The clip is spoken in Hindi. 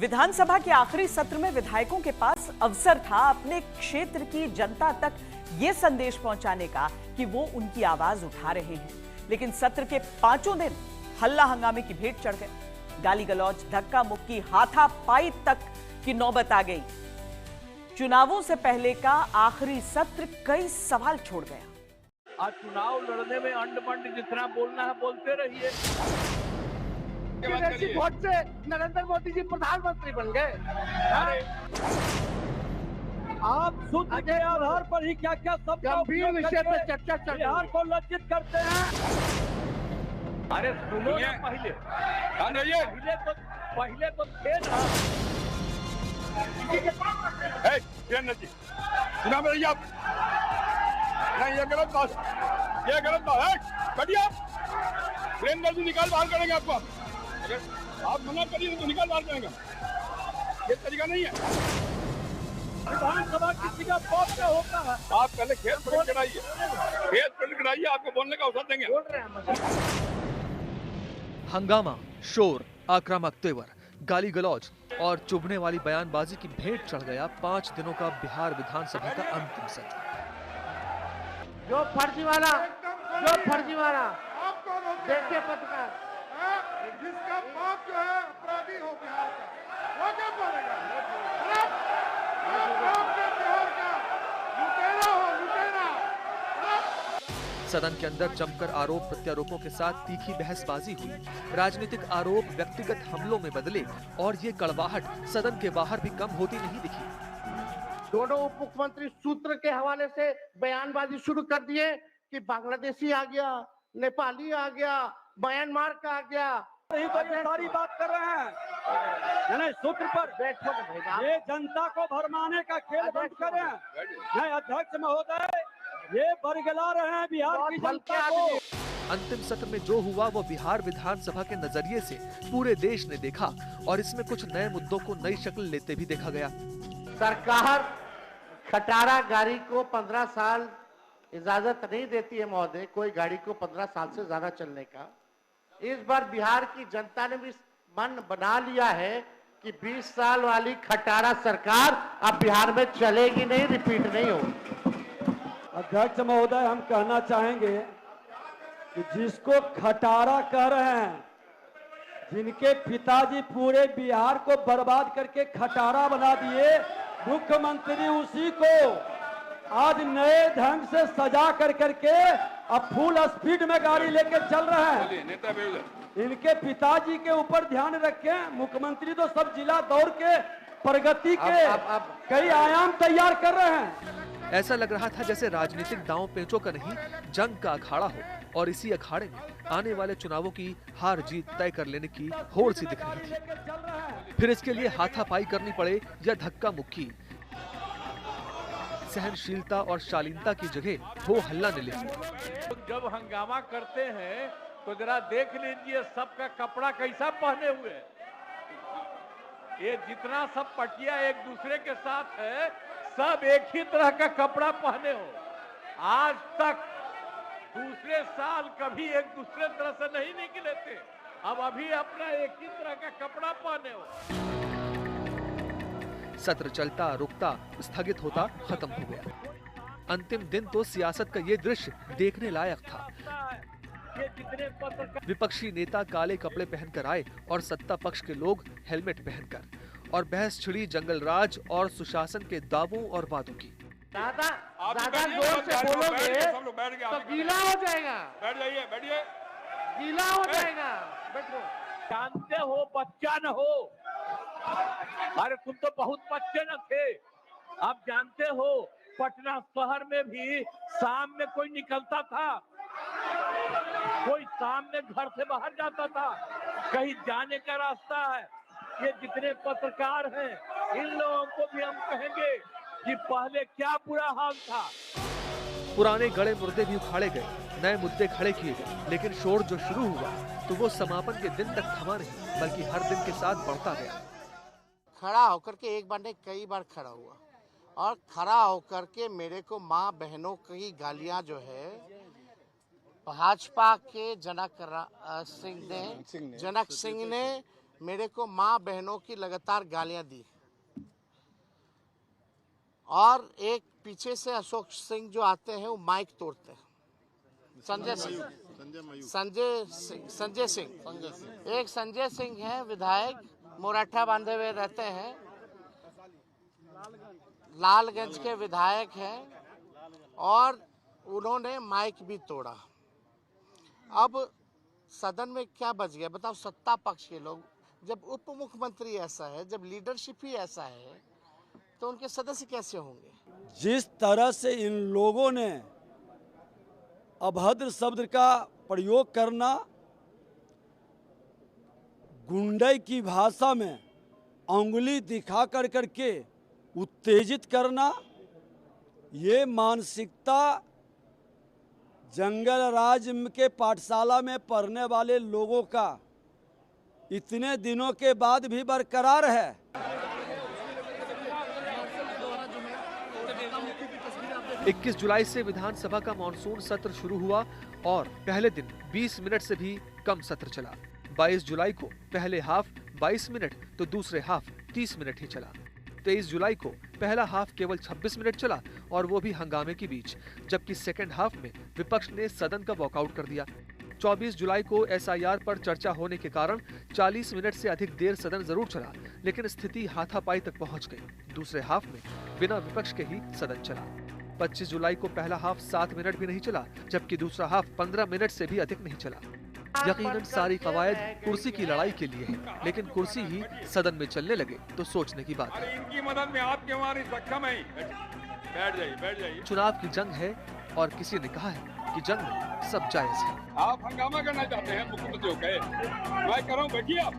विधानसभा के आखिरी सत्र में विधायकों के पास अवसर था अपने क्षेत्र की जनता तक ये संदेश पहुंचाने का कि वो उनकी आवाज उठा रहे हैं, लेकिन सत्र के 5 दिन हल्ला हंगामे की भेंट चढ़ गए। गाली गलौज, धक्का मुक्की, हाथापाई तक की नौबत आ गई। चुनावों से पहले का आखिरी सत्र कई सवाल छोड़ गया। आज चुनाव लड़ने में अंड मंड जितना बोलना है बोलते रहिए। वोट से नरेंद्र मोदी जी प्रधानमंत्री बन गए। आप सूत्र के आधार पर ही क्या क्या सब गंभीर विषय पर चर्चा चल रही है, बिहार को लज्जित करते हैं। अरे सुनो ना, पहले तो थे ना। सुना मेरी आप नहीं, ये गलत बात है। बढ़िया प्रेमदास जी निकाल बाहर करेंगे आपको। अगर आप मना करिए तो निकाल बाहर करेंगे, ये तरीका नहीं है। विधानसभा किसी का पद क्या होता है। आप पहले खेत पलट कराइए, आपको बोलने का अवसर देंगे। बोल रहे हैं हंगामा, शोर, आक्रामक तेवर, गाली गलौज और चुभने वाली बयानबाजी की भेंट चढ़ गया 5 दिनों का बिहार विधानसभा का अंतिम सत्र। जो फर्जीवाला देखिए पत्रकार, जिसका बाप जो है अपराधी हो बिहार का, वो क्या बोलेगा? बिहार का लुटेरा हो, लुटेरा। सदन के अंदर जमकर आरोप प्रत्यारोपों के साथ तीखी बहसबाजी हुई। राजनीतिक आरोप व्यक्तिगत हमलों में बदले और ये कड़वाहट सदन के बाहर भी कम होती नहीं दिखी। दोनों उप मुख्यमंत्री सूत्र के हवाले से बयानबाजी शुरू कर दिए कि बांग्लादेशी आ गया, नेपाली आ गया, म्यांमार का आ गया। यही तो ये सारी बात कर रहे हैं। नहीं, सूत्र पर ये जनता को भरमाने का खेल बंद करें। नहीं, अध्यक्ष महोदय, ये बरगला रहे हैं बिहार की जनता को। अंतिम सत्र में जो हुआ वो बिहार विधानसभा के नजरिए से पूरे देश ने देखा और इसमें कुछ नए मुद्दों को नई शक्ल लेते भी देखा गया। सरकार खटारा गाड़ी को 15 साल इजाजत नहीं देती है महोदय, कोई गाड़ी को 15 साल से ज्यादा चलने का। इस बार बिहार की जनता ने भी मन बना लिया है कि 20 साल वाली खटारा सरकार अब बिहार में चलेगी नहीं, रिपीट नहीं होगी। अध्यक्ष महोदय, हम कहना चाहेंगे कि जिसको खटारा कह रहे हैं, जिनके पिताजी पूरे बिहार को बर्बाद करके खटारा बना दिए, मुख्यमंत्री उसी को आज नए ढंग से सजा करके अब फुल स्पीड में गाड़ी लेके चल रहे हैं। इनके पिताजी के ऊपर ध्यान रखें। मुख्यमंत्री तो सब जिला दौड़ के प्रगति के कई आयाम तैयार कर रहे हैं। ऐसा लग रहा था जैसे राजनीतिक दांव पेचों का नहीं, जंग का अखाड़ा हो और इसी अखाड़े में आने वाले चुनावों की हार जीत तय कर लेने की होड़ सी दिख रही थी। फिर इसके लिए हाथापाई करनी पड़े या धक्का मुक्की, सहनशीलता और शालीनता की जगह हो हल्ला ने ले लिया। जब हंगामा करते हैं तो जरा देख लीजिए सबका कपड़ा कैसा पहने हुए है। ये जितना सब पटिया एक दूसरे के साथ है, सब एक ही तरह का कपड़ा पहने हो। आज तक दूसरे साल कभी एक दूसरे तरह से नहीं निकले थे, अब अभी अपना एक ही तरह का कपड़ा पहने हो। सत्र चलता, रुकता, स्थगित होता, खत्म हो गया। अंतिम दिन तो सियासत का ये दृश्य देखने लायक था। विपक्षी नेता काले कपड़े पहनकर आए और सत्ता पक्ष के लोग हेलमेट पहनकर, और बहस छिड़ी जंगल राज और सुशासन के दावों और वादों की। ज्यादा जोर से बोलोगे तो गीला हो जाएगा। बैठ जाइए, बैठिए। गीला हो जाएगा। बैठो। जानते हो बच्चा न हो, अरे तुम तो बहुत बच्चे न थे। आप जानते हो पटना शहर में भी शाम में कोई निकलता था, कोई शाम में घर से बाहर जाता था, कहीं जाने का रास्ता है। ये जितने पत्रकार हैं, इन लोगों को भी हम कहेंगे कि पहले क्या बुरा हाल था। पुराने गड़े मुर्दे भी उखाड़े गए, नए मुद्दे खड़े किए गए, लेकिन शोर जो शुरू हुआ तो वो समापन के दिन तक थमा नहीं, बल्कि हर दिन के साथ बढ़ता गया। खड़ा होकर के एक बार नहीं कई बार खड़ा हुआ, और खड़ा होकर के मेरे को माँ बहनों की गालियां जो है भाजपा के जनक सिंह ने मेरे को माँ बहनों की लगातार गालियां दी और एक पीछे से अशोक सिंह जो आते हैं वो माइक तोड़ते हैं। संजय सिंह एक संजय सिंह है विधायक, मोराठा बांधे हुए रहते हैं, लालगंज के विधायक हैं और उन्होंने माइक भी तोड़ा। अब सदन में क्या बच गया बताओ? सत्ता पक्ष के लोग, जब उप मुख्यमंत्री ऐसा है, जब लीडरशिप ही ऐसा है, तो उनके सदस्य कैसे होंगे? जिस तरह से इन लोगों ने अभद्र शब्द का प्रयोग करना, गुंडे की भाषा में अंगुली दिखा कर करके उत्तेजित करना, ये मानसिकता जंगल राज के पाठशाला में पढ़ने वाले लोगों का इतने दिनों के बाद भी बरकरार है। 21 जुलाई से विधानसभा का मॉनसून सत्र शुरू हुआ और पहले दिन 20 मिनट से भी कम सत्र चला। 22 जुलाई को पहले हाफ 22 मिनट तो दूसरे हाफ 30 मिनट ही चला। 23 जुलाई को पहला हाफ केवल 26 मिनट चला और वो भी हंगामे के बीच, जबकि सेकेंड हाफ में विपक्ष ने सदन का वॉकआउट कर दिया। 24 जुलाई को एसआईआर पर चर्चा होने के कारण 40 मिनट से अधिक देर सदन जरूर चला, लेकिन स्थिति हाथापाई तक पहुंच गई। दूसरे हाफ में बिना विपक्ष के ही सदन चला। 25 जुलाई को पहला हाफ 7 मिनट भी नहीं चला, जबकि दूसरा हाफ 15 मिनट से भी अधिक नहीं चला। यकीनन सारी कवायद कुर्सी की लड़ाई के लिए है, लेकिन कुर्सी ही सदन में चलने लगे तो सोचने की बात है। इनकी मदद में आपके हमारी सक्षम है। बैठ जाइए। चुनाव की जंग है और किसी ने कहा है कि जंग में सब जायज है। आप हंगामा करना चाहते हैं मुख्यमंत्री होकर, मैं कर रहा हूँ, बैठिए आप।